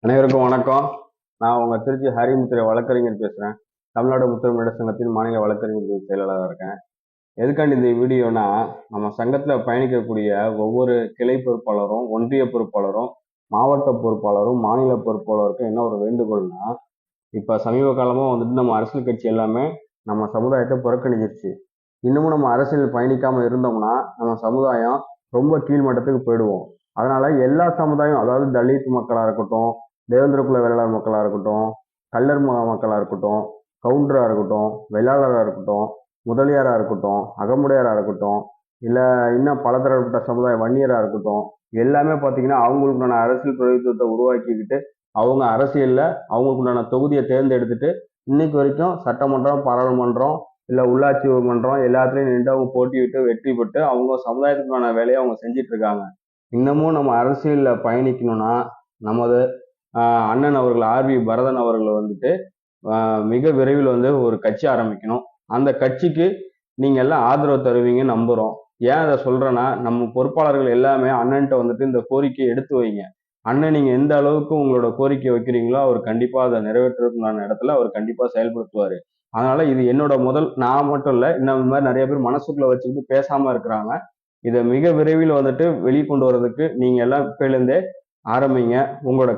அனைவருக்கும் வணக்கம். நான் உங்க திருச்சி ஹரிமுத்திரை வழக்கறிஞர் பேசுறேன். தமிழ்நாடு முத்திரை சங்கத்தின் மாநில வழக்கறிஞர் பிரிவு செயலாளராக இருக்கேன். எதுக்காண்டி இந்த வீடியோனா, நம்ம சங்கத்துல பயணிக்கக்கூடிய ஒவ்வொரு கிளை பொறுப்பாளரும், ஒன்றிய பொறுப்பாளரும், மாவட்ட பொறுப்பாளரும், மாநில பொறுப்பாளருக்கும் என்ன ஒரு வேண்டுகோள்னா, இப்ப சமீப காலமா வந்துட்டு நம்ம அரசியல் கட்சி எல்லாமே நம்ம சமுதாயத்தை புறக்கணிச்சிருச்சு. இன்னமும் நம்ம அரசியல் பயணிக்காம இருந்தோம்னா நம்ம சமுதாயம் ரொம்ப கீழ்மட்டத்துக்கு போயிடுவோம். அதனால எல்லா சமுதாயம், அதாவது தலித் மக்களா இருக்கட்டும், தேவேந்திர குல வேளாளர் மக்களா இருக்கட்டும், கள்ளர் மக்களா இருக்கட்டும், கவுண்டரா இருக்கட்டும், வெள்ளாளரா இருக்கட்டும், முதலியாரா இருக்கட்டும், அகமுடையாரா இருக்கட்டும், இல்ல இன்னும் பலதரப்பட்ட சமுதாயம் வன்னியரா இருக்கட்டும், எல்லாமே பார்த்தீங்கன்னா அவங்களுக்குண்டான அரசியல் பிரதித்துவத்தை உருவாக்கிக்கிட்டு அவங்க அரசியல்ல அவங்களுக்கு உண்டான தொகுதியை தேர்ந்தெடுத்துட்டு இன்னைக்கு வரைக்கும் சட்டமன்றம், பாராளுமன்றம், இல்ல உள்ளாட்சி மன்றம் எல்லாத்துலயும் நின்று அவங்க போட்டியிட்டு வெற்றி பெற்று அவங்க சமுதாயத்துக்கான வேலையை அவங்க செஞ்சிட்டு இருக்காங்க. இன்னமும் நம்ம அரசியல்ல பயணிக்கணும்னா நமது அண்ணன் அவர்கள் ஆர்வி பரதன் அவர்கள் வந்துட்டு மிக விரைவில் வந்து ஒரு கட்சி ஆரம்பிக்கணும். அந்த கட்சிக்கு நீங்க எல்லாம் ஆதரவு தருவீங்கன்னு நம்புறோம். ஏன் அதை சொல்றேன்னா, நம்ம பொறுப்பாளர்கள் எல்லாமே அண்ணன்ட்ட வந்துட்டு இந்த கோரிக்கையை எடுத்து வைங்க. அண்ணன் நீங்க எந்த அளவுக்கு உங்களோட கோரிக்கை வைக்கிறீங்களோ அவர் கண்டிப்பா அதை நிறைவேற்றுறதுக்கான இடத்துல அவர் கண்டிப்பா செயல்படுத்துவாரு. அதனால இது என்னோட நான் மட்டும் இல்ல, இன்னும் இந்த மாதிரி நிறைய பேர் மனசுக்குள்ள வச்சுக்கிட்டு பேசாம இருக்கிறாங்க. இதை மிக விரைவில் வந்துட்டு வெளிக்கொண்டு வர்றதுக்கு நீங்க எல்லாம் இப்ப இருந்தே ஆரம்பிங்க. உங்களோட